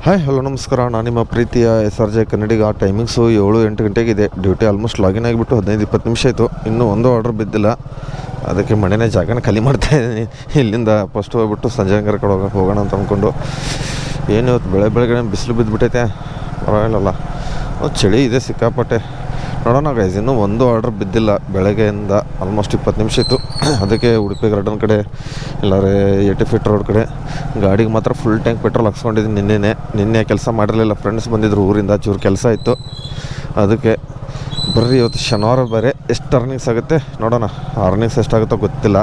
Hi hello ನಮಸ್ಕಾರ. ನಾನು ನಿಮ್ಮ ಪ್ರೀತಿಯ SRJ ಕನ್ನಡಿಗ. ಟೈಮಿಂಗ್ಸು 7-8 ಗಂಟೆಗಿದೆ. ಡ್ಯೂಟಿ ಆಲ್ಮೋಸ್ಟ್ ಲಾಗಿನ್ ಆಗಿಬಿಟ್ಟು 15-20 ನಿಮಿಷ ಆಯಿತು. ಇನ್ನೂ ಒಂದು ಆರ್ಡ್ರ್ ಬಿದ್ದಿಲ್ಲ. ಅದಕ್ಕೆ ಮನೆಯೇ ಜಾಗನ ಖಾಲಿ ಮಾಡ್ತಾಯಿದ್ದೀನಿ. ಇಲ್ಲಿಂದ ಫಸ್ಟ್ ಹೋಗ್ಬಿಟ್ಟು ಸಂಜಯನಗರ ಕಡೆ ಹೋಗೋಣ ಅಂತ ಅಂದ್ಕೊಂಡು. ಏನು ಇವತ್ತು ಬೆಳಗ್ಗೆ ಬಿಸಿಲು ಬಿದ್ದುಬಿಟ್ಟೈತೆ. ಪರವಾಗಿಲ್ಲ, ಚಳಿ ಇದೆ ಸಿಕ್ಕಾಪಟ್ಟೆ. ನೋಡೋಣ ಗೈಸ್, ಇನ್ನೂ ಒಂದು ಆರ್ಡ್ರ್ ಬಿದ್ದಿಲ್ಲ. ಬೆಳಗ್ಗೆಯಿಂದ ಆಲ್ಮೋಸ್ಟ್ 20 ನಿಮಿಷ ಇತ್ತು. ಅದಕ್ಕೆ ಉಡುಪಿ ಗಾರ್ಡನ್ ಕಡೆ ಇಲ್ಲಾರೆ 80 ಫೀಟ್ ರೋಡ್ ಕಡೆ ಗಾಡಿಗೆ ಮಾತ್ರ ಫುಲ್ ಟ್ಯಾಂಕ್ ಪೆಟ್ರೋಲ್ ಹಾಕ್ಸ್ಕೊಂಡಿದ್ದೀನಿ. ನಿನ್ನೆ ಕೆಲಸ ಮಾಡಿರಲಿಲ್ಲ. ಫ್ರೆಂಡ್ಸ್ ಬಂದಿದ್ದರು ಊರಿಂದ, ಚೂರು ಕೆಲಸ ಇತ್ತು. ಅದಕ್ಕೆ ಬರ್ರಿ ಇವತ್ತು ಶನಿವಾರ ಬೇರೆ. ಎಷ್ಟು ಅರ್ನಿಂಗ್ಸ್ ಆಗುತ್ತೆ ನೋಡೋಣ. ಅರ್ನಿಂಗ್ಸ್ ಎಷ್ಟಾಗುತ್ತೋ ಗೊತ್ತಿಲ್ಲ.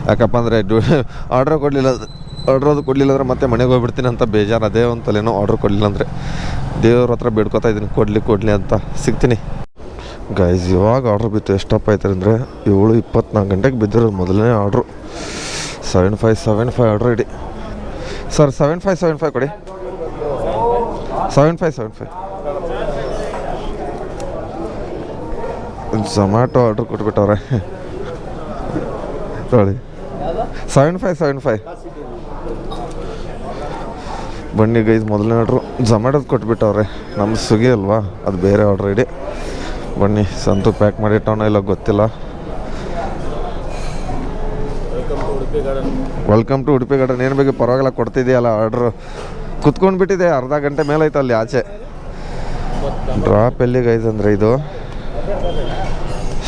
ಯಾಕಪ್ಪ ಅಂದರೆ ಆರ್ಡ್ರ್ ಕೊಡಲಿಲ್ಲ ಅಂದರೆ ಮತ್ತೆ ಮನೆಗೆ ಹೋಗ್ಬಿಡ್ತೀನಿ ಅಂತ ಬೇಜಾರು. ಅದೇ ಒಂದು ತಲೆನೋ. ಆರ್ಡ್ರ್ ಕೊಡಲಿಲ್ಲ ಅಂದರೆ ದೇವ್ರ ಹತ್ರ ಬೇಡ್ಕೊತಾ ಇದ್ದೀನಿ, ಕೊಡಲಿ ಅಂತ. ಸಿಗ್ತೀನಿ ಗೈಸ್. ಇವಾಗ ಆರ್ಡ್ರ್ ಬಿತ್ತು. ಎಷ್ಟಪ್ಪ ಆಯ್ತಾರೆ ಅಂದರೆ 7:24 ಗಂಟೆಗೆ ಬಿದ್ದಿರೋದು ಮೊದಲನೇ ಆರ್ಡ್ರು. 7575 ಆರ್ಡ್ರ್ ಇಡಿ ಸರ್. 7575 ಕೊಡಿ. 7575 ಝೊಮ್ಯಾಟೊ ಆರ್ಡ್ರ್ ಕೊಟ್ಬಿಟ್ಟವ್ರೆ. ನೋಡಿ 7575 ಬನ್ನಿ ಗೈಸ್. ಮೊದಲನೇ ಆರ್ಡ್ರು ಝೊಮ್ಯಾಟೊದು ಕೊಟ್ಬಿಟ್ಟವ್ರೆ. ನಮ್ಮ ಸ್ವಿಗ್ಗಿ ಅಲ್ವಾ, ಅದು ಬೇರೆ ಆರ್ಡ್ರ್ ಇಡಿ. ಬನ್ನಿ, ಸಂತು ಪ್ಯಾಕ್ ಮಾಡಿಟ್ಟವನ ಇಲ್ಲ ಗೊತ್ತಿಲ್ಲ. Welcome to Udupi garden. ಏನು ಬೇಕು ಪರವಾಗಿಲ್ಲ, ಕೊಡ್ತಿದೆಯಲ್ಲ ಆರ್ಡ್ರು. ಕುತ್ಕೊಂಡು ಬಿಟ್ಟಿದೆ, ಅರ್ಧ ಗಂಟೆ ಮೇಲೆ ಆಯ್ತು ಅಲ್ಲಿ ಆಚೆ. ಡ್ರಾಪ್ ಎಲ್ಲಿ ಗೈಸ್ ಅಂದರೆ ಇದು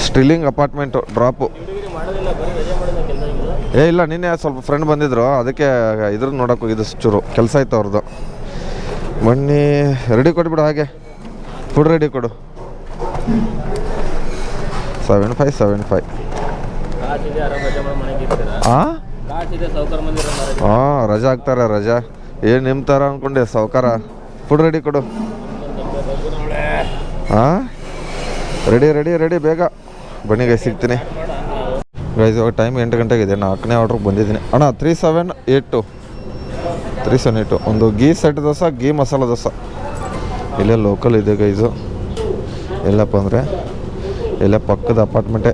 ಸ್ಟಿಲ್ಲಿಂಗ್ ಅಪಾರ್ಟ್ಮೆಂಟು ಡ್ರಾಪು. ಇಲ್ಲ, ನಿನ್ನೆ ಸ್ವಲ್ಪ ಫ್ರೆಂಡ್ ಬಂದಿದ್ರು, ಅದಕ್ಕೆ ಇದ್ರದ್ದು ನೋಡೋಕೆ ಹೋಗಿದ್ದು. ಚೂರು ಕೆಲಸ ಇತ್ತು ಅವ್ರದ್ದು. ಬನ್ನಿ, ರೆಡಿ ಕೊಟ್ಬಿಡು. ಹಾಗೆ ಫುಡ್ ರೆಡಿ ಕೊಡು. 7575 ಹಾಂ, ರಜಾ ಹಾಕ್ತಾರೆ. ರಜಾ ಏನು ನಿಮ್ಮ ಥರ ಅಂದ್ಕೊಂಡೆ ಸಾವ್ಕಾರ. ಫುಡ್ ರೆಡಿ ಕೊಡು. ಹಾಂ, ರೆಡಿ ಬೇಗ ಬನ್ನಿ ಗೈಸ್, ಸಿಗ್ತೀನಿ ಗೈಸ್. ಇವಾಗ ಟೈಮ್ 8 ಗಂಟೆಗಿದೆ. 4ನೇ ಆರ್ಡ್ರಿಗೆ ಬಂದಿದ್ದೀನಿ ಅಣ್ಣ. 3782 ಒಂದು ಗೀ ಸೆಟ್ ದೋಸೆ, ಗೀ ಮಸಾಲ ದೋಸೆ. ಇಲ್ಲೇ ಲೋಕಲ್ ಇದೆ ಗೈಸು. ಎಲ್ಲಪ್ಪ ಅಂದರೆ ಇಲ್ಲೇ ಪಕ್ಕದ ಅಪಾರ್ಟ್ಮೆಂಟೇ,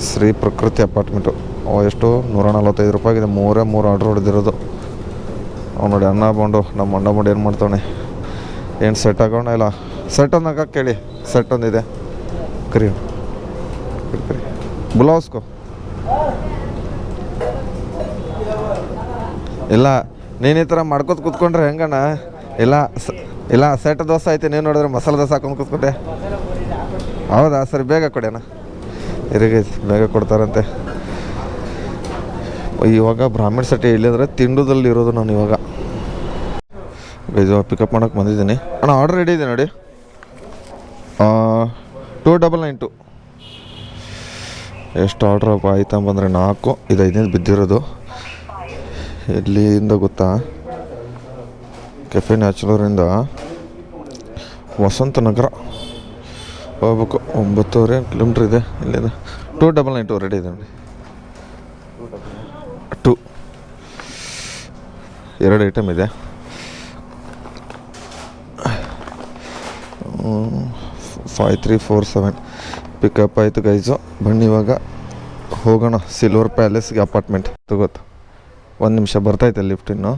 ಶ್ರೀ ಪ್ರಕೃತಿ ಅಪಾರ್ಟ್ಮೆಂಟು. ಎಷ್ಟು 145 ರೂಪಾಯಿಗಿದೆ. 3 ಆರ್ಡ್ರ್ ಹೊಡೆದಿರೋದು. ಅವ್ನು ನೋಡಿ ಅನ್ನ ಬಂಡು. ನಮ್ಮ ಅಣ್ಣ ಬಂಡು ಏನು ಮಾಡ್ತಾವನೆ. ಏನು ಸೆಟ್ ಆಗೋಣ ಇಲ್ಲ. ಸೆಟ್ ಒಂದು ಹಾಕಕ್ಕೆ ಕೇಳಿ. ಸೆಟ್ ಒಂದಿದೆ. ಕರಿ ಬುಲಾವ್ಸ್ಕೋ. ಇಲ್ಲ, ನೀನು ಈ ಥರ ಮಾಡ್ಕೊತ ಕೂತ್ಕೊಂಡ್ರೆ ಹೆಂಗಣ್ಣ. ಇಲ್ಲ ಸೆಟ್ ದೋಸೆ ಐತೆ. ನೀವು ನೋಡಿದ್ರೆ ಮಸಾಲೆ ದೋಸೆ ಹಾಕೊಂಡು ಕೂತ್ಕೊಂಡೆ. ಹೌದಾ, ಸರಿ ಬೇಗ ಕೊಡಿ ಅಣ್ಣ. ಇರಿಗೆ ಬೇಗ ಕೊಡ್ತಾರಂತೆ. ಇವಾಗ ಬ್ರಾಹ್ಮಣ ಸೆಟ್ ಇಲ್ಲಿಂದರೆ ತಿಂಡುದಲ್ಲಿ ಇರೋದು ನಾನು ಇವಾಗ. ಇದು ಪಿಕಪ್ ಮಾಡೋಕ್ಕೆ ಬಂದಿದ್ದೀನಿ ಅಣ್ಣ. ಆರ್ಡ್ರ್ ರೆಡಿ ಇದೆ ನೋಡಿ. 2992 ಎಷ್ಟು ಆರ್ಡ್ರ್ ಆಯ್ತಾ ಬಂದರೆ 4. ಇದು 5ನೇದು ಬಿದ್ದಿರೋದು. ಎಲ್ಲಿಂದ ಗೊತ್ತಾ, ಕೆಫೆ ನ್ಯಾಚುರಲಿಂದ ವಸಂತ ನಗರ ಹೋಗ್ಬೇಕು. 9.5 ಕಿಲೋಮೀಟ್ರ್ ಇದೆ ಇಲ್ಲಿಂದ. 2992 ರೆಡಿ ಇದೆ ನೋಡಿ. 2 ಐಟಮ್ ಇದೆ. 5347 ಪಿಕಪ್ ಆಯಿತು ಗೈಸು. ಬನ್ನಿ ಇವಾಗ ಹೋಗೋಣ ಸಿಲ್ವರ್ ಪ್ಯಾಲೇಸ್ಗೆ ಅಪಾರ್ಟ್ಮೆಂಟ್. ಗೊತ್ತು, 1 ನಿಮಿಷ ಬರ್ತೈತೆ ಲಿಫ್ಟ್. ಇನ್ನು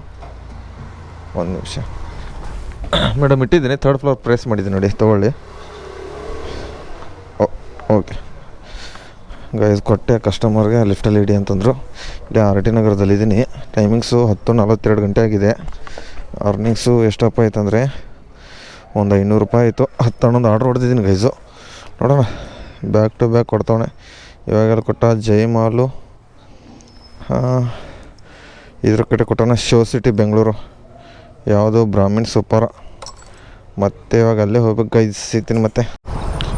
1 ನಿಮಿಷ ಮೇಡಮ್. ಇಟ್ಟಿದ್ದೀನಿ 3rd ಫ್ಲೋರ್ ಪ್ರೆಸ್ ಮಾಡಿದ್ದೀನಿ ನೋಡಿ, ತೊಗೊಳ್ಳಿ. ಓಕೆ ಗೈಸ್, ಕೊಟ್ಟೆ ಕಸ್ಟಮರ್ಗೆ ಲಿಫ್ಟಲ್ಲಿ ಇಡಿ ಅಂತಂದರು. ಇಲ್ಲಿ RT ನಗರದಲ್ಲಿದ್ದೀನಿ. ಟೈಮಿಂಗ್ಸು 10:42 ಗಂಟೆ ಆಗಿದೆ. ಅರ್ನಿಂಗ್ಸು ಎಷ್ಟಪ್ಪ ಆಯ್ತಂದರೆ ಒಂದು 500 ರೂಪಾಯಿ ಆಯಿತು. 11 ಆರ್ಡ್ರ್ ಹೊಡೆದಿದ್ದೀನಿ ಗೈಸು. ನೋಡೋಣ, ಬ್ಯಾಕ್ ಟು ಬ್ಯಾಕ್ ಕೊಡ್ತಾವಣೆ. ಇವಾಗೆಲ್ಲ ಕೊಟ್ಟ ಜೈಮಾಲು. ಇದ್ರ ಕಡೆ ಕೊಟ್ಟವನ ಶೋ ಸಿಟಿ ಬೆಂಗಳೂರು. ಯಾವುದು ಬ್ರಾಹ್ಮಿಣ್ ಸೂಪರ. ಮತ್ತೆ ಇವಾಗ ಅಲ್ಲೇ ಹೋಗ್ಬೇಕು ಗೈಸ್. ಸಿಗ್ತೀನಿ ಮತ್ತೆ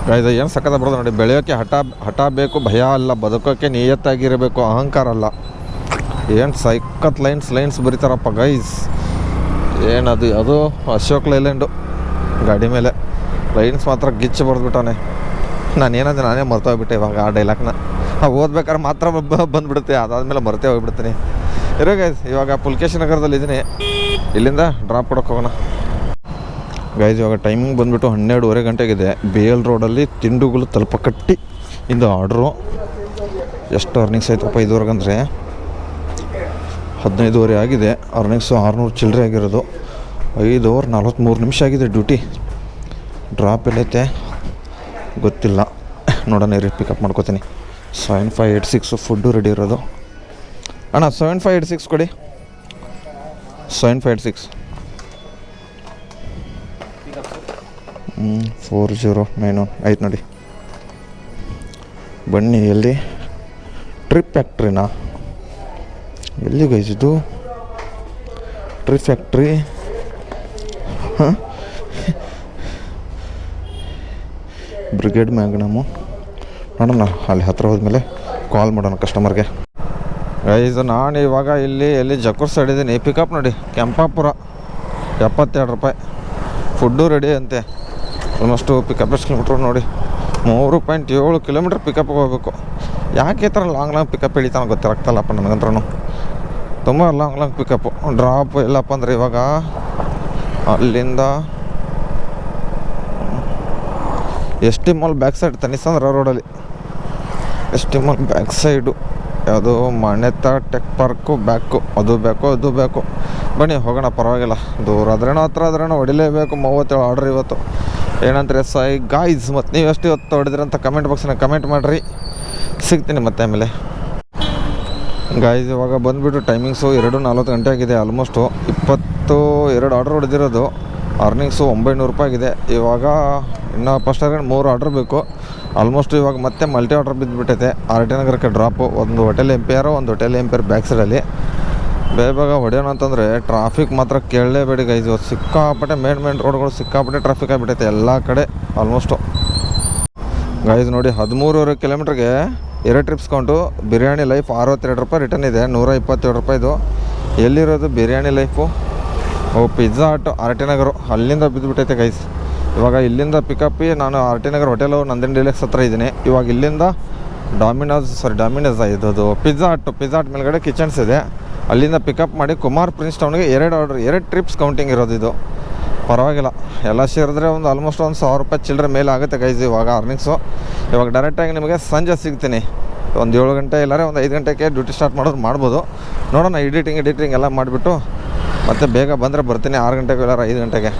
ಗೈಸ್. ಏನು ಸಕ್ಕತ್ತ ಬರೋದು ನೋಡಿ. ಬೆಳೆಯೋಕ್ಕೆ ಹಠ ಬೇಕು, ಭಯ ಅಲ್ಲ. ಬದುಕೋಕ್ಕೆ ನಿಯತ್ತಾಗಿರಬೇಕು, ಅಹಂಕಾರ ಅಲ್ಲ. ಏನು ಸೈಕತ್ ಲೈನ್ಸ್ ಬರೀತಾರಪ್ಪ ಗೈಸ್. ಅದು ಅಶೋಕ್ ಲೈಲ್ಯಾಂಡು ಗಾಡಿ ಮೇಲೆ ಲೈನ್ಸ್ ಮಾತ್ರ ಗಿಚ್ಚು ಬರೆದ್ಬಿಟ್ಟಾನೆ. ನಾನೇ ಮರ್ತೋಗ್ಬಿಟ್ಟೆ ಇವಾಗ ಆ ಡೈಲಾಗ್ನ. ಓದ್ಬೇಕಾದ್ರೆ ಮಾತ್ರ ಬಂದುಬಿಡುತ್ತೆ, ಅದಾದಮೇಲೆ ಮರ್ತೇ ಹೋಗ್ಬಿಡ್ತೀನಿ. ಇರೋ ಗೈಸ್, ಇವಾಗ ಪುಲ್ಕೇಶಿ ನಗರದಲ್ಲಿದ್ದೀನಿ. ಇಲ್ಲಿಂದ ಡ್ರಾಪ್ ಕೊಡೋಕೆ ಹೋಗೋಣ ಗೈಸ್. ಇವಾಗ ಟೈಮಿಂಗ್ ಬಂದುಬಿಟ್ಟು 12:30 ಗಂಟೆಗಿದೆ. BL ರೋಡಲ್ಲಿ ತಿಂಡುಗಳು ತಲುಪಕಟ್ಟಿ ಇಂದ ಆರ್ಡ್ರು. ಎಷ್ಟು ಅರ್ನಿಂಗ್ಸ್ ಆಯ್ತಪ್ಪ ಇದುವರೆಗೆ ಅಂದರೆ 15:30 ಆಗಿದೆ. ಅರ್ನಿಂಗ್ಸು 600 ಚಿಲ್ಲರೆ ಆಗಿರೋದು. 5:43 ಆಗಿದೆ ಡ್ಯೂಟಿ. ಡ್ರಾಪ್ ಎಲ್ಲೈತೆ ಗೊತ್ತಿಲ್ಲ, ನೋಡೋಣ ರೀ. ಪಿಕಪ್ ಮಾಡ್ಕೋತೀನಿ. 7586 ಫುಡ್ಡು ರೆಡಿ ಇರೋದು. ಅಣ್ಣ 7586 ಕೊಡಿ. 7586 4091 ಆಯ್ತು ನೋಡಿ. ಬನ್ನಿ. ಎಲ್ಲಿ? ಟ್ರಿಪ್ ಫ್ಯಾಕ್ಟ್ರಿನಾ? ಎಲ್ಲಿ ಗೈಸ್ ಇದು? Trip factory. ಹಾಂ, ಬ್ರಿಗೇಡ್ ಮ್ಯಾಗ್ನಮು. ನೋಡೋಣ ಅಲ್ಲಿ ಹತ್ರ ಹೋದ್ಮೇಲೆ ಕಾಲ್ ಮಾಡೋಣ ಕಸ್ಟಮರ್ಗೆ. ಗೈಸ್ ನಾನು ಇವಾಗ ಎಲ್ಲಿ ಜಕ್ಕೂರ್ ಸೈಡ್ ಇದ್ದೀನಿ. ಪಿಕಪ್ ನೋಡಿ, ಕೆಂಪಾಪುರ 72 ರೂಪಾಯಿ. ಫುಡ್ಡು ರೆಡಿ ಅಂತೆ. ಆಲ್ಮೋಸ್ಟು ಪಿಕಪ್ ಎಷ್ಟು ಕಿಲೋಮೀಟ್ರ್ ನೋಡಿ, 3.7 ಕಿಲೋಮೀಟ್ರ್ ಪಿಕಪ್ ಹೋಗ್ಬೇಕು. ಯಾಕೆ ಈ ಥರ ಲಾಂಗ್ ಪಿಕಪ್ ಹಿಡಿತಾನೆ ಗೊತ್ತಿರಾಗ್ತಲ್ಲಪ್ಪ ನನಗಂದ್ರೂ. ತುಂಬ ಲಾಂಗ್ ಪಿಕಪ್ಪು. ಡ್ರಾಪ್ ಎಲ್ಲಪ್ಪ ಅಂದರೆ ಇವಾಗ ಅಲ್ಲಿಂದ ST ಮಾಲ್ ಬ್ಯಾಕ್ ಸೈಡ್, ತನಿಸಂದ್ರ ರೋಡಲ್ಲಿ ST ಮಾಲ್ ಬ್ಯಾಕ್ ಸೈಡು ಯಾವುದೋ ಮಾನ್ಯತಾ ಟೆಕ್ ಪಾರ್ಕು ಬ್ಯಾಕು. ಅದು ಬೇಕು. ಬನ್ನಿ ಹೋಗೋಣ, ಪರವಾಗಿಲ್ಲ. ದೂರ ಆದ್ರೇನೋ ಹತ್ರ ಆದ್ರೇನೋ ಹೊಡಿಲೇಬೇಕು. 37 ಆರ್ಡ್ರ್ ಇವತ್ತು. ಏನಂತಾರೆ ಗಾಯ್ಸ್, ಮತ್ತು ನೀವು ಎಷ್ಟು ಇವತ್ತು ಹೊಡೆದ್ರಿ ಅಂತ ಕಮೆಂಟ್ ಬಾಕ್ಸ್ನಾಗ ಕಮೆಂಟ್ ಮಾಡಿರಿ. ಸಿಗ್ತೀನಿ ಮತ್ತೆ ಆಮೇಲೆ. ಗಾಯ್ಸ್ ಇವಾಗ ಬಂದುಬಿಟ್ಟು ಟೈಮಿಂಗ್ಸು 2:40 ಗಂಟೆ ಆಗಿದೆ. Almost 22 order ಹೊಡೆದಿರೋದು. ಅರ್ನಿಂಗ್ಸು 900 ರೂಪಾಯಿ ಆಗಿದೆ. ಇವಾಗ ಇನ್ನೂ ಫಸ್ಟ್ ಟಾರ್ಗೆಟ್ 3 ಆರ್ಡ್ರ್ ಬೇಕು. ಆಲ್ಮೋಸ್ಟ್ ಇವಾಗ ಮತ್ತೆ ಮಲ್ಟಿ ಆರ್ಡ್ರ್ ಬಿದ್ದುಬಿಟ್ಟೈತೆ. RT ನಗರಕ್ಕೆ ಡ್ರಾಪು. ಒಂದು ಹೋಟೆಲ್ ಎಂಪಿಯರು, ಒಂದು ಹೋಟೆಲ್ ಎಂಪಿಯರ್ ಬ್ಯಾಕ್ ಸೈಡಲ್ಲಿ. ಬೇಗ ಹೊಡೆಯೋಣ ಅಂತಂದರೆ ಟ್ರಾಫಿಕ್ ಮಾತ್ರ ಕೇಳಲೇಬೇಡಿ ಗೈಸ್. ಇವತ್ತು ಸಿಕ್ಕಾಪಟ್ಟೆ ಮೇನ್ ರೋಡ್ಗಳು ಸಿಕ್ಕಾಪಟ್ಟೆ ಟ್ರಾಫಿಕ್ ಆಗಿಬಿಟ್ಟೈತೆ ಎಲ್ಲ ಕಡೆ ಆಲ್ಮೋಸ್ಟು. ಗೈಸ್ ನೋಡಿ, 13.5 ಕಿಲೋಮೀಟ್ರಿಗೆ 2 ಟ್ರಿಪ್ಸ್ ಕೌಂಟು. ಬಿರಿಯಾನಿ ಲೈಫ್ 62 ರೂಪಾಯಿ ರಿಟರ್ನ್ ಇದೆ. 127 ರೂಪಾಯಿದು. ಎಲ್ಲಿರೋದು ಬಿರಿಯಾನಿ ಲೈಫು? ಪಿಜ್ಜಾ ಹಟ್ RT ನಗರ, ಅಲ್ಲಿಂದ ಬಿದ್ದುಬಿಟ್ಟೈತೆ ಗೈಸ್. ಇವಾಗ ಇಲ್ಲಿಂದ ಪಿಕಪ್ಪಿ ನಾನು RT ನಗರ ಹೋಟೆಲು ನಂದಿನಿ ಡಿಲೆಕ್ಸ್ ಹತ್ರ ಇದ್ದೀನಿ. ಇವಾಗ ಇಲ್ಲಿಂದ ಡಾಮಿನೋಸ್ ಇದು ಪಿಜ್ಜಾ ಹಟ್ ಮೇಲ್ಗಡೆ ಕಿಚನ್ಸ್ ಇದೆ. ಅಲ್ಲಿಂದ ಪಿಕಪ್ ಮಾಡಿ ಕುಮಾರ್ ಪ್ರಿನ್ಸ್ ಟೌನ್ಗೆ 2 ಟ್ರಿಪ್ಸ್ ಕೌಂಟಿಂಗ್ ಇರೋದು ಇದು. ಪರವಾಗಿಲ್ಲ, ಎಲ್ಲ ಸೇರಿದ್ರೆ ಒಂದು ಆಲ್ಮೋಸ್ಟ್ 1,000 ರೂಪಾಯಿ ಚಿಲ್ಲರೆ ಮೇಲೆ ಆಗುತ್ತೆ ಗೈಸ್ ಇವಾಗ ಅರ್ನಿಂಗ್ಸು. ಇವಾಗ ಡೈರೆಕ್ಟಾಗಿ ನಿಮಗೆ ಸಂಜೆ ಸಿಗ್ತೀನಿ. ಒಂದು 7 ಗಂಟೆ ಇಲ್ಲಾರೆ ಒಂದು 5 ಗಂಟೆಗೆ ಡ್ಯೂಟಿ ಸ್ಟಾರ್ಟ್ ಮಾಡ್ಬೋದು. ನೋಡೋಣ, ಎಡಿಟಿಂಗ್ ಎಲ್ಲ ಮಾಡಿಬಿಟ್ಟು ಮತ್ತೆ ಬೇಗ ಬಂದರೆ ಬರ್ತೀನಿ. 6 ಗಂಟೆಗೆ ಇಲ್ಲಾರ 5 ಗಂಟೆಗೆ.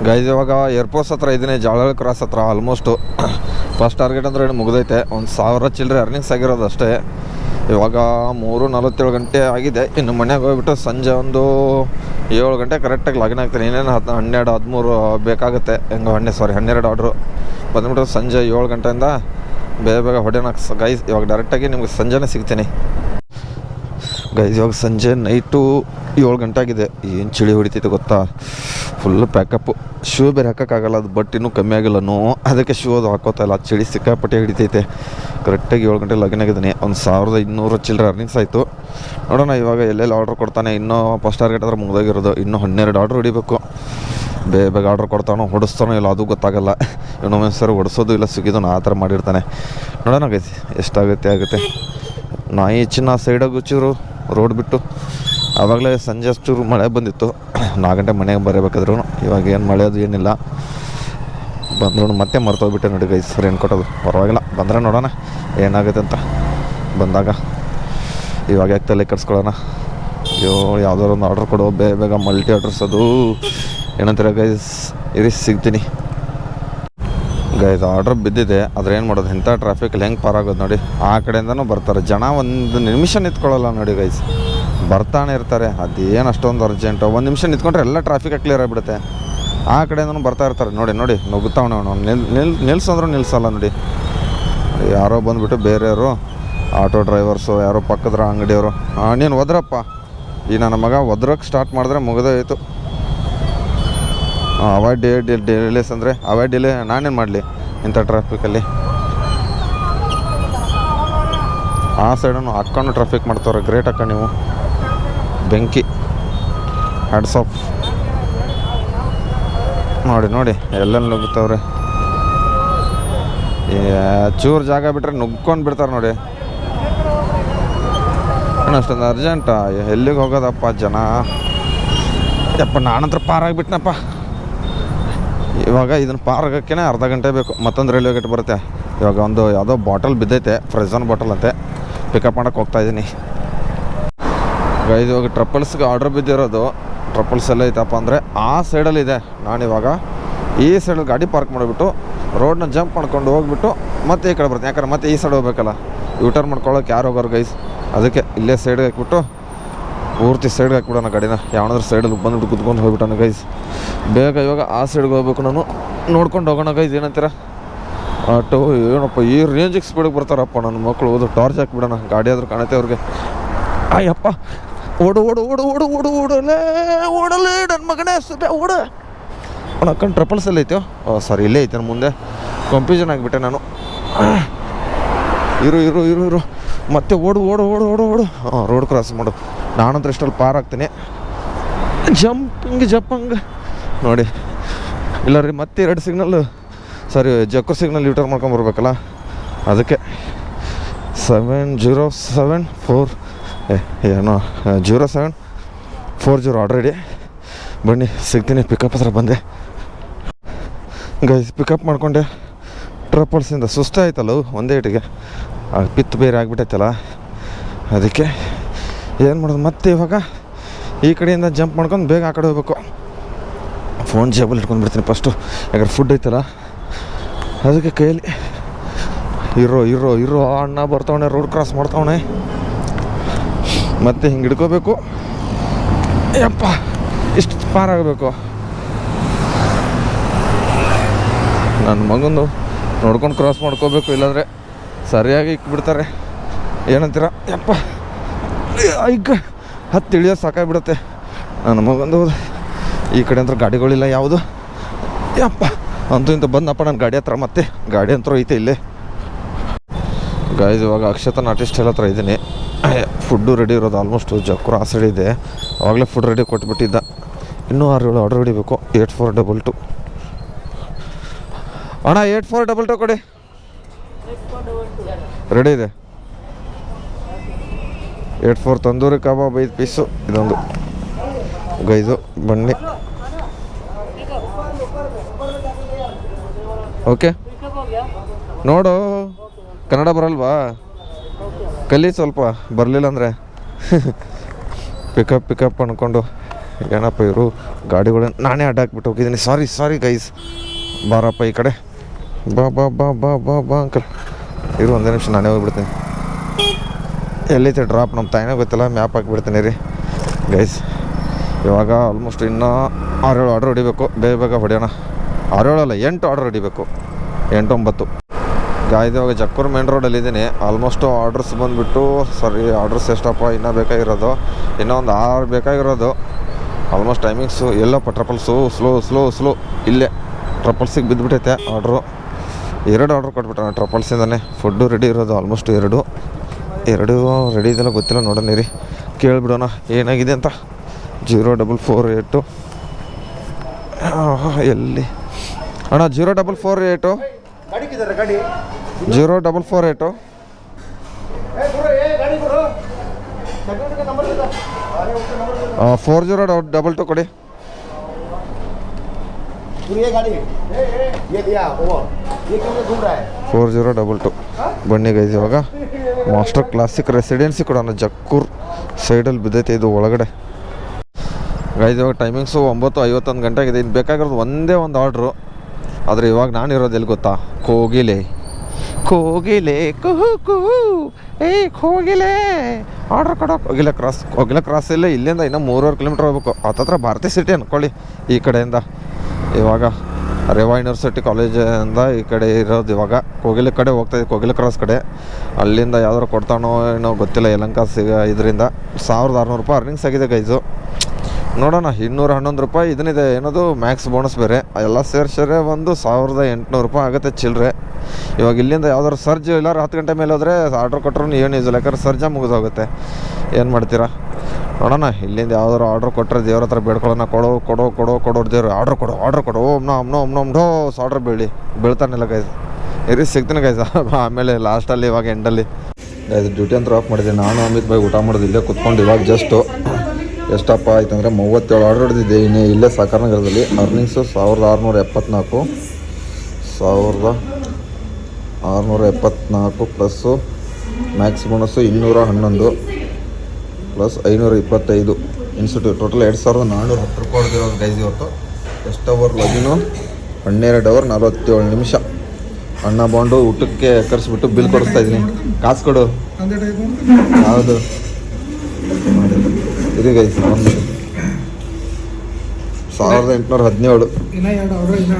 ಗೈಸ್ ಇವಾಗ ಏರ್ಪೋರ್ಟ್ಸ್ ಹತ್ರ ಇದ್ದೀನಿ, ಜಾಳಹಳ್ಳಿ ಕ್ರಾಸ್ ಹತ್ರ. ಆಲ್ಮೋಸ್ಟು ಫಸ್ಟ್ ಟಾರ್ಗೆಟ್ ಅಂದರೆ ಮುಗಿದೈತೆ. 1,000 ಚಿಲ್ಲರೆ ಅರ್ನಿಂಗ್ಸ್ ಆಗಿರೋದು ಅಷ್ಟೇ. ಇವಾಗ 3:47 ಗಂಟೆ ಆಗಿದೆ. ಇನ್ನು ಮನೆಗೆ ಹೋಗ್ಬಿಟ್ಟು ಸಂಜೆ ಒಂದು 7 ಗಂಟೆ ಕರೆಕ್ಟಾಗಿ ಲಾಗಿನ್ ಆಗ್ತೀನಿ. ಇನ್ನೇನು 12, 13 ಬೇಕಾಗುತ್ತೆ. 12 ಆರ್ಡ್ರು ಬಂದುಬಿಟ್ಟು ಸಂಜೆ 7 ಗಂಟೆಯಿಂದ ಬೇಗ ಹೊಡೆಯೋಣ ಗೈಸ್. ಇವಾಗ ಡೈರೆಕ್ಟಾಗಿ ನಿಮ್ಗೆ ಸಂಜೆನೇ ಸಿಗ್ತೀನಿ ಗೈಸ್. ಇವಾಗ ಸಂಜೆ ನೈಟು 7 ಗಂಟೆ ಆಗಿದೆ. ಏನು ಚಳಿ ಹೊಡಿತೈತೆ ಗೊತ್ತಾ? ಫುಲ್ಲು ಪ್ಯಾಕಪ್ಪು. ಶೂ ಬೇರೆ ಹಾಕೋಕ್ಕಾಗಲ್ಲ, ಅದು ಬಟ್ ಇನ್ನೂ ಕಮ್ಮಿ ಆಗಿಲ್ಲ ಅದಕ್ಕೆ ಶೂ ಅದು ಹಾಕೋತಾ ಇಲ್ಲ. ಚಳಿ ಸಿಕ್ಕಾಪಟ್ಟೆ ಹಿಡಿತೈತೆ. ಕರೆಕ್ಟಾಗಿ 7 ಗಂಟೆ ಲಾಗಿನ್ ಆಗಿದ್ದೀನಿ. 1,200 ಚಿಲ್ಲರೆ ಅರ್ನಿಂಗ್ಸ್ ಆಯಿತು. ನೋಡೋಣ ಇವಾಗ ಎಲ್ಲೆಲ್ಲಿ ಆರ್ಡ್ರ್ ಕೊಡ್ತಾನೆ. ಇನ್ನೂ ಫಸ್ಟ್ ಟಾರ್ಗೆಟ್ ಆದರೆ ಮುಗಿದೋಗಿರೋದು. ಇನ್ನೂ 12 ಆರ್ಡ್ರ್ ಹೊಡಿಬೇಕು. ಬೇಗ ಆರ್ಡ್ರ್ ಕೊಡ್ತಾನೋ ಹೊಡಿಸ್ತಾನೋ ಇಲ್ಲ ಅದು ಗೊತ್ತಾಗಲ್ಲ. ಇನ್ನೊಮ್ಮೆ ಸರಿ ಹೊಡಿಸೋದು ಇಲ್ಲ ಸಿಗಿದೋ ಆ ಥರ ಮಾಡಿರ್ತಾನೆ. ನೋಡೋಣ ಗೈಸ್ ಎಷ್ಟಾಗುತ್ತೆ. ನಾಯಿ ಚಿನ್ನ ಸೈಡಾಗಿ ಚೂರು ರೋಡ್ ಬಿಟ್ಟು ಆವಾಗಲೇ ಸಂಜೆ ಅಷ್ಟೂರು ಮಳೆ ಬಂದಿತ್ತು. 4 ಗಂಟೆ ಮನೆಗೆ ಬರಬೇಕಾದ್ರೂ. ಇವಾಗ ಏನು ಮಳೆ ಅದು ಏನಿಲ್ಲ. ಬಂದ್ರು ಮತ್ತೆ ಮರ್ತೋಗ್ಬಿಟ್ಟೆ ನೋಡಿ ಗೈಸ್ ರೇನ್ ಕೊಟ್ಟೋದು. ಪರವಾಗಿಲ್ಲ, ಬಂದರೆ ನೋಡೋಣ ಏನಾಗುತ್ತೆ ಅಂತ ಬಂದಾಗ. ಇವಾಗ ಯಾಕೆ ತಲೆ ಕೆಡ್ಸ್ಕೊಳ್ಳೋಣ. ಯಾವುದಾದ್ರು ಒಂದು ಆರ್ಡ್ರ್ ಕೊಡೋ ಬೇಗ ಮಲ್ಟಿ ಆರ್ಡ್ರಸ್. ಅದು ಏನಂತಾರೆ ಗೈಸ್, ಸಿಗ್ತೀನಿ ಗೈಸ್. ಆರ್ಡ್ರ್ ಬಿದ್ದಿದೆ, ಆದರೆ ಏನು ಮಾಡೋದು? ಇಂಥ ಟ್ರಾಫಿಕಲ್ಲಿ ಹೆಂಗೆ ಪಾರಾಗೋದು ನೋಡಿ. ಆ ಕಡೆಯಿಂದನೂ ಬರ್ತಾರೆ ಜನ. ಒಂದು ನಿಮಿಷ ನಿಂತ್ಕೊಳ್ಳಲ್ಲ ನೋಡಿ ಗೈಸ್, ಬರ್ತಾನೆ ಇರ್ತಾರೆ. ಅದೇನು ಅಷ್ಟೊಂದು ಅರ್ಜೆಂಟು. 1 ನಿಮಿಷ ನಿಂತ್ಕೊಂಡ್ರೆ ಎಲ್ಲ ಟ್ರಾಫಿಕ್ ಕ್ಲಿಯರ್ ಆಗಿಬಿಡುತ್ತೆ. ಆ ಕಡೆಯಿಂದನೂ ಬರ್ತಾ ಇರ್ತಾರೆ ನೋಡಿ. ನುಗ್ಗುತ್ತಾವಣ ಅವನು. ನಿಲ್ಸಂದ್ರೂ ನಿಲ್ಸಲ್ಲ ನೋಡಿ. ಯಾರೋ ಬಂದುಬಿಟ್ಟು ಬೇರೆಯವರು ಆಟೋ ಡ್ರೈವರ್ಸು, ಯಾರೋ ಪಕ್ಕದ ಅಂಗಡಿಯವರು. ನೀನು ಒದ್ರಪ್ಪ. ಈ ನನ್ನ ಮಗ ಒದ್ರಕ್ಕೆ ಸ್ಟಾರ್ಟ್ ಮಾಡಿದ್ರೆ ಮುಗಿದೋಯ್ತು. ಅವಾಯ್ಡ್ ಡಿಲೇಸ್ ಅಂದರೆ ಅವಾಯ್ಡ್ ಡಿಲೇ ನಾನೇನು ಮಾಡಲಿ ಇಂಥ ಟ್ರಾಫಿಕಲ್ಲಿ? ಆ ಸೈಡನ್ನು ಹಾಕ್ಕೊಂಡು ಟ್ರಾಫಿಕ್ ಮಾಡ್ತವ್ರೆ. ಗ್ರೇಟ್ ಅಕ್ಕ ನೀವು, ಬೆಂಕಿ. Hats off. ನೋಡಿ ಎಲ್ಲೆಲ್ಲಿ ನುಗ್ಗುತ್ತವ್ರೆ. ಚೂರು ಜಾಗ ಬಿಟ್ಟರೆ ನುಗ್ಕೊಂಡು ಬಿಡ್ತಾರೆ ನೋಡಿ. ಅಷ್ಟೊಂದು ಅರ್ಜೆಂಟಾ? ಎಲ್ಲಿಗೆ ಹೋಗೋದಪ್ಪ ಜನ? ಯಪ್ಪ ನಾನಂತರ ಪಾರಾಗಿಬಿಟ್ನಪ್ಪ. ಇವಾಗ ಇದನ್ನು ಪಾರಾಗಕ್ಕೇ ಅರ್ಧ ಗಂಟೆ ಬೇಕು. ಮತ್ತೊಂದು ರೈಲ್ವೆ ಗೇಟ್ ಬರುತ್ತೆ. ಇವಾಗ ಒಂದು ಯಾವುದೋ ಬಾಟಲ್ ಬಿದ್ದೈತೆ, ಫ್ರೆಝನ್ ಬಾಟಲ್ ಅಂತೆ. ಪಿಕಪ್ ಮಾಡೋಕ್ಕೆ ಹೋಗ್ತಾಯಿದ್ದೀನಿ ಗೈಸ್. ಇವಾಗ ಟ್ರಪ್ಪಲ್ಸ್ಗೆ ಆರ್ಡ್ರ್ ಬಿದ್ದಿರೋದು ಟ್ರಪಲ್ಸ್ ಎಲ್ಲ ಐತಪ್ಪ ಅಂದರೆ ಆ ಸೈಡಲ್ಲಿದೆ. ನಾನಿವಾಗ ಈ ಸೈಡಲ್ಲಿ ಗಾಡಿ ಪಾರ್ಕ್ ಮಾಡಿಬಿಟ್ಟು ರೋಡ್ನ ಜಂಪ್ ಮಾಡ್ಕೊಂಡು ಹೋಗ್ಬಿಟ್ಟು ಮತ್ತೆ ಈ ಕಡೆ ಬರ್ತೀನಿ. ಯಾಕಂದ್ರೆ ಮತ್ತೆ ಈ ಸೈಡ್ ಹೋಗ್ಬೇಕಲ್ಲ, ಯೂಟರ್ನ್ ಮಾಡ್ಕೊಳ್ಳೋಕೆ ಯಾರು ಹೋಗೋರು ಗೈಸ್. ಅದಕ್ಕೆ ಇಲ್ಲೇ ಸೈಡ್ಗೆ ಹಾಕ್ಬಿಟ್ಟು ಪೂರ್ತಿ ಸೈಡ್ಗೆ ಹಾಕ್ಬಿಡೋಣ ಗಾಡಿನ. ಯಾವನಾದ್ರೂ ಸೈಡಲ್ಲಿ ಬಂದುಬಿಟ್ಟು ಕುತ್ಕೊಂಡು ಹೋಗ್ಬಿಟ್ಟೋಣ ಗೈಸ್. ಬೇಗ ಇವಾಗ ಆ ಸೈಡ್ಗೆ ಹೋಗ್ಬೇಕು, ನಾನು ನೋಡ್ಕೊಂಡು ಹೋಗೋಣ ಗೈಸ್. ಏನಂತೀರ? ಆಟೋ ಏನಪ್ಪ ಈ ರೇಂಜಿಗೆ ಸ್ಪೀಡಿಗೆ ಬರ್ತಾರಪ್ಪ ನನ್ನ ಮಕ್ಕಳು. ಓದು ಟಾರ್ಚ್ ಹಾಕ್ಬಿಡೋಣ, ಗಾಡಿ ಆದರೂ ಕಾಣುತ್ತೆ ಅವ್ರಿಗೆ. ಅಯ್ಯಪ್ಪ, ಓಡು ಓಡು ಓಡು ಓಡು ಓಡು ಓಡಲೇ ಓಡಲೇ ನನ್ನ ಮಗನೇ ಓಡ. ಅಕ್ಕಂಡು ಟ್ರಪಲ್ಸ್ ಎಲ್ಲ ಐತೋ? ಸಾರಿ, ಇಲ್ಲೇ ಐತೆ ಮುಂದೆ. ಕನ್ಫ್ಯೂಷನ್ ಆಗಿಬಿಟ್ಟೆ ನಾನು. ಇರು ಇರು ಇರು ಇರು ಮತ್ತೆ ಓಡು ಓಡು ಓಡು ಓಡು ಓಡು. ರೋಡ್ ಕ್ರಾಸ್ ಮಾಡು. ನಾನಂತರ ಇಷ್ಟಲ್ಲಿ ಪಾರ್ ಆಗ್ತೀನಿ. ಜಂಪಂಗ್ ನೋಡಿ. ಇಲ್ಲ ರೀ, ಮತ್ತೆ 2 ಸಿಗ್ನಲ್, ಸಾರಿ ಜಕ್ಕೂರ್ ಸಿಗ್ನಲ್ ಯೂಟರ್ನ್ ಮಾಡ್ಕೊಂಬರ್ಬೇಕಲ್ಲ. ಅದಕ್ಕೆ 7074 ಏನೋ 0740 ಆಲ್ರೆಡಿ. ಬನ್ನಿ ಸಿಗ್ತೀನಿ. ಪಿಕಪ್ ಹತ್ರ ಬಂದೆ ಗೈಸ್. ಪಿಕಪ್ ಮಾಡಿಕೊಂಡೆ ಟ್ರಪಲ್ಸಿಂದ. ಸುಸ್ತಾಯ್ತಲ್ಲ ಒಂದೇ ಇಟಿಗೆ, ಪಿತ್ತು ಬೇರೆ ಆಗಿಬಿಟ್ಟೈತಲ್ಲ. ಅದಕ್ಕೆ ಏನು ಮಾಡೋದು, ಮತ್ತೆ ಇವಾಗ ಈ ಕಡೆಯಿಂದ ಜಂಪ್ ಮಾಡ್ಕೊಂಡು ಬೇಗ ಆ ಕಡೆ ಹೋಗ್ಬೇಕು. ಫೋನ್ ಜೇಬಲ್ಲಿ ಇಟ್ಕೊಂಡು ಬಿಡ್ತೀನಿ ಫಸ್ಟು, ಯಾಕಂದ್ರೆ ಫುಡ್ ಐತಲ್ಲ. ಅದಕ್ಕೆ ಕೈಯಲ್ಲಿ ಇರೋ ಅಣ್ಣ ಬರ್ತಾವಣೆ, ರೋಡ್ ಕ್ರಾಸ್ ಮಾಡ್ತಾವಣೆ. ಮತ್ತೆ ಹಿಂಗೆ ಹಿಡ್ಕೋಬೇಕು. ಯಪ್ಪ, ಇಷ್ಟು ಪಾರಾಗಬೇಕು. ನನ್ನ ಮಗಂದು ನೋಡ್ಕೊಂಡು ಕ್ರಾಸ್ ಮಾಡ್ಕೋಬೇಕು, ಇಲ್ಲಾಂದರೆ ಸರಿಯಾಗಿ ಇಕ್ಬಿಡ್ತಾರೆ. ಏನಂತೀರ? ಯಪ್ಪ, ಈಗ ಹತ್ತು ಇಳಿಯೋದು ಸಾಕಾಗ್ಬಿಡುತ್ತೆ ನನ್ನ ಮಗಂದು. ಈ ಕಡೆ ಅಂತ ಗಾಡಿಗಳಿಲ್ಲ ಯಾವುದು. ಯಪ್ಪ, ಅಂತೂ ಇಂತ ಬಂದಪ್ಪ ನನ್ನ ಗಾಡಿ ಹತ್ರ. ಮತ್ತೆ ಗಾಡಿ ಅಂತೂ ಐತೆ ಇಲ್ಲೇ ಗಾಯ್ಸ್. ಇವಾಗ ಅಕ್ಷತಾ ಆರ್ಟಿಸ್ಟೆಲ್ ಹತ್ರ ಇದ್ದೀನಿ. ಫುಡ್ಡು ರೆಡಿ ಇರೋದು ಆಲ್ಮೋಸ್ಟು. ಜಕ್ಕೂರ್ ಆ ಸೈಡ್ ಇದೆ. ಆವಾಗಲೇ ಫುಡ್ ರೆಡಿ ಕೊಟ್ಬಿಟ್ಟಿದ್ದ. ಇನ್ನೂ 6 ಆರ್ಡರ್ ಹೊಡಿಬೇಕು. 8422 ಅಣ್ಣ, 8422 ಕೊಡಿ. ರೆಡಿ ಇದೆ. 84 ತಂದೂರಿ ಕಬಾಬ್ 5 ಪೀಸು. ಇದೊಂದು ಗೈಸು ಬನ್ನಿ. ಓಕೆ, ನೋಡು ಕನ್ನಡ ಬರಲ್ವಾ? ಕಲಿ ಸ್ವಲ್ಪ, ಬರಲಿಲ್ಲ ಅಂದರೆ. ಪಿಕಪ್ ಅಂದ್ಕೊಂಡು ಏನಪ್ಪ ಇವರು ಗಾಡಿಗಳನ್ನ ನಾನೇ ಅಡ್ಡ ಹಾಕ್ಬಿಟ್ಟು ಹೋಗಿದ್ದೀನಿ. Sorry guys. ಬಾರಪ್ಪ ಈ ಕಡೆ, ಬಾ ಬಾ ಬಾ ಬಾ ಬಾ ಬಾ ಅಂಕಲ್. ಇರು ಒಂದೇ ನಿಮಿಷ, ನಾನೇ ಹೋಗ್ಬಿಡ್ತೀನಿ. ಎಲ್ಲಿದೆ ಡ್ರಾಪ್ ನಮ್ಮ ತಾಯಿನೇ ಗೊತ್ತಿಲ್ಲ. ಮ್ಯಾಪ್ ಹಾಕಿಬಿಡ್ತೀನಿ ರೀ ಗೈಸ್. ಇವಾಗ ಆಲ್ಮೋಸ್ಟ್ ಇನ್ನೂ 6-7 ಆರ್ಡರ್ ಹೊಡಿಬೇಕು. ಬೇಗ ಹೊಡೆಯೋಣ. 6-7 ಅಲ್ಲ, 8 ಆರ್ಡರ್ ಹೊಡಿಬೇಕು. 8-9 ಗಾಯ್ದು. ಇವಾಗ ಜಕ್ಕೂರ್ ಮೇನ್ ರೋಡಲ್ಲಿದ್ದೀನಿ. ಆಲ್ಮೋಸ್ಟು ಆರ್ಡ್ರಸ್ ಬಂದುಬಿಟ್ಟು, ಸರಿ ಆರ್ಡ್ರಸ್ ಎಷ್ಟಪ್ಪ ಇನ್ನೂ ಬೇಕಾಗಿರೋದು? ಇನ್ನೂ ಒಂದು 6 ಬೇಕಾಗಿರೋದು. ಆಲ್ಮೋಸ್ಟ್ ಟೈಮಿಂಗ್ಸು ಎಲ್ಲಪ್ಪ ಟ್ರಪಲ್ಸು ಸ್ಲೋ ಇಲ್ಲೇ ಟ್ರಪಲ್ಸಿಗೆ ಬಿದ್ದುಬಿಟ್ಟೈತೆ ಆರ್ಡ್ರು. 2 ಆರ್ಡ್ರ್ ಕೊಟ್ಬಿಟ್ಟೆ ಟ್ರಪಲ್ಸಿಂದನೇ. ಫುಡ್ಡು ರೆಡಿ ಇರೋದು ಆಲ್ಮೋಸ್ಟ್ 2 ರೆಡಿ ಇದೆಲ್ಲ ಗೊತ್ತಿಲ್ಲ. ನೋಡೋಣ ರೀ, ಕೇಳಿಬಿಡೋಣ ಏನಾಗಿದೆ ಅಂತ. 0448 ಎಲ್ಲಿ ಅಣ್ಣ? 0448 0448 4022 ಕೊಡಿ. 4022 ಬನ್ನಿ ಗೈಸ್. ಇವಾಗ ಮಾಸ್ಟರ್ ಕ್ಲಾಸಿಕ್ ರೆಸಿಡೆನ್ಸಿ ಕೊಡೋಣ. ಜಕ್ಕೂರ್ ಸೈಡಲ್ಲಿ ಬಿದ್ದೈತೆ ಇದು ಒಳಗಡೆ ಗೈಸ್. ಇವಾಗ ಟೈಮಿಂಗ್ಸು 9:51 ಗಂಟೆಗಿದೆ. ಇನ್ನು ಬೇಕಾಗಿರೋದು ಒಂದೇ ಒಂದು ಆರ್ಡ್ರು. ಆದರೆ ಇವಾಗ ನಾನು ಇರೋದು ಎಲ್ಲಿ ಗೊತ್ತಾ? ಕೋಗಿಲೆ ಕುಹು ಕೋಗಿಲೆ ಆರ್ಡ್ರ್ ಕೊಡೋ. ಕೋಗಿಲೆ ಕ್ರಾಸಲ್ಲೇ ಇಲ್ಲಿಂದ ಇನ್ನೂ 3.5 ಕಿಲೋಮೀಟ್ರ್ ಹೋಗ್ಬೇಕು. ಹತ್ತತ್ರ ಭಾರತಿ ಸಿಟಿ ಅಂದ್ಕೊಳ್ಳಿ ಈ ಕಡೆಯಿಂದ. ಇವಾಗ ರೇವಾ ಯೂನಿವರ್ಸಿಟಿ ಕಾಲೇಜಿಂದ ಈ ಕಡೆ ಇರೋದು. ಇವಾಗ ಕೋಗಿಲೆ ಕಡೆ ಹೋಗ್ತಾಯಿದ್ದೆ, ಕೋಗಿಲೆ ಕ್ರಾಸ್ ಕಡೆ. ಅಲ್ಲಿಂದ ಯಾವ್ದಾರು ಕೊಡ್ತಾನೋ ಏನೋ ಗೊತ್ತಿಲ್ಲ. ಯಲಹಂಕ ಇದರಿಂದ 1600 ರೂಪಾಯಿ ಅರ್ನಿಂಗ್ಸ್ ಆಗಿದೆ ಗೈಸು. ನೋಡೋಣ. 211 ರೂಪಾಯಿ ಇದನ್ನಿದೆ, ಏನದು ಮ್ಯಾಕ್ಸ್ ಬೋನಸ್ ಬೇರೆ. ಎಲ್ಲ ಸೇರ್ಸರೆ ಒಂದು 1800 ರೂಪಾಯಿ ಆಗುತ್ತೆ ಚಿಲ್ಲರೆ. ಇವಾಗ ಇಲ್ಲಿಂದ ಯಾವ್ದಾದ್ರು ಸರ್ಜ್ ಇಲ್ಲ 10 ಗಂಟೆ ಮೇಲೆ ಹೋದರೆ ಆರ್ಡ್ರ್ ಕೊಟ್ಟರು ಏನು ಯೂಸ್ ಇಲ್ಲ, ಯಾಕಂದ್ರೆ ಸರ್ಜಾ ಮುಗಿದೋಗುತ್ತೆ. ಏನು ಮಾಡ್ತೀರಾ ನೋಡೋಣ. ಇಲ್ಲಿಂದ ಯಾವ್ದಾದ್ರು ಆರ್ಡ್ರ್ ಕೊಟ್ಟರೆ ದೇವ್ರ ಹತ್ರ ಬೇಡ್ಕೊಳ್ಳೋಣ. ಕೊಡೋ ದೇವ್ರು ಆರ್ಡ್ರ್ ಕೊಡು ಓಮ್ ನಮ್ ಡೋಸ್ ಆರ್ಡ್ರ್ ಬೀಳ್ತಾನಿಲ್ಲ ಗೈಸ್. ಇರಿ ಸಿಗ್ತೀನಿ ಗೈಸ್ ಆಮೇಲೆ ಲಾಸ್ಟಲ್ಲಿ. ಇವಾಗ ಎಂಡಲ್ಲಿ ಗೈಸ್ ಡ್ಯೂಟಿ ಅಂತ ಆಫ್ ಮಾಡಿದೆ. ನಾನು ಅಮಿತ್ ಭಾಯ್ ಊಟ ಮಾಡೋದು ಇಲ್ಲೇ ಕುತ್ಕೊಂಡು. ಇವಾಗ ಜಸ್ಟು ಎಷ್ಟಪ್ಪ ಆಯ್ತಂದರೆ 37 ಆರ್ಡ್ರ್ ಹೊಡೆದಿದ್ದೆ ಇಲ್ಲೇ ಸಾಕಾರ ನಗರದಲ್ಲಿ. Earnings 1674 plus Max bonus 211 plus 525 institute total 2410 ರೂಪಾಯಿ ಹೊಡೆದಿರೋದು ಗೈಸ್ ಇವತ್ತು. ಎಷ್ಟು ಅವರ್ ಲಗಿನು 12 ಅವರ್ 47 ನಿಮಿಷ. ಅಣ್ಣ ಬಾಂಡು ಊಟಕ್ಕೆ ಕರೆಸ್ಬಿಟ್ಟು ಬಿಲ್ ಕೊಡಿಸ್ತಾ ಇದ್ದೀನಿ. ಕಾಸು ಕೊಡು. ಹೌದು ಇದು ಗೈಸ್ 1817.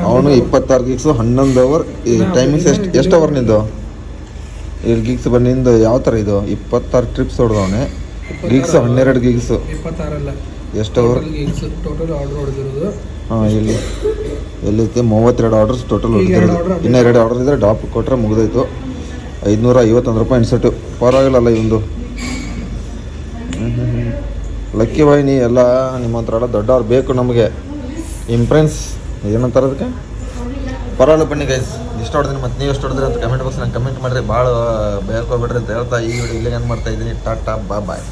ಅವನು 26 ಗೀಗ್ಸು 11 ಅವರ್. ಈ ಟೈಮಿಂಗ್ಸ್ ಎಷ್ಟು ಅವರ್ ನಿಂದು 7 ಗೀಗ್ಸ್ ಬಂದು ಯಾವ ಥರ ಇದು 26 ಟ್ರಿಪ್ಸ್ ಹೊಡೆದವನೆ. ಗೀಗ್ಸು 12 ಗೀಗ್ಸು 26 ಎಷ್ಟು ಅವರ್ ಟೋಟಲ್ ಆರ್ಡರ್ ಹೊಡೆದಿರೋದು. ಹಾಂ ಎಲ್ಲೈತೆ 32 ಆರ್ಡರ್ಸ್ ಟೋಟಲ್ ಹೊಡೆದಿರೋದು. ಇನ್ನೂ 2 ಆರ್ಡರ್ ಇದ್ದರೆ ಡ್ರಾಪ್ ಕೊಟ್ಟರೆ ಮುಗಿದೋಯ್ತು. 551 ರೂಪಾಯಿ ಇನ್ಸೆಂಟಿವ್. ಪರವಾಗಿಲ್ಲಲ್ಲ ಇವೊಂದು. ಲಕ್ಕಿ ಬಾಯ್ ನೀ ಎಲ್ಲ ನಿಮ್ಮ ಹತ್ರ ಎಲ್ಲ ದೊಡ್ಡವ್ರು ಬೇಕು ನಮಗೆ. ಇಂಪ್ರೆನ್ಸ್ ಏನಂತಾರೆ ಅದಕ್ಕೆ. ಪರವಾಗಿಲ್ಲ ಬನ್ನಿ ಗೈಸ್. ಎಷ್ಟು ಹೊಡೆದ್ರಿ ಮತ್ತು ನೀವು ಎಷ್ಟು ಹೊಡೆದ್ರಿ ಅಂತ ಕಮೆಂಟ್ ಬಾಕ್ಸ್ ನಂಗೆ ಕಮೆಂಟ್ ಮಾಡಿರಿ. ಭಾಳ ಬೇಕೋಗ್ಬಿಡ್ರಿ ಅಂತ ಹೇಳ್ತಾ ಈ ವಿಡಿಯೋ ಇಲ್ಲಿಗೆ ಏನು ಮಾಡ್ತಾ ಇದ್ದೀನಿ. ಟಾಟಾ ಬಾಯ್.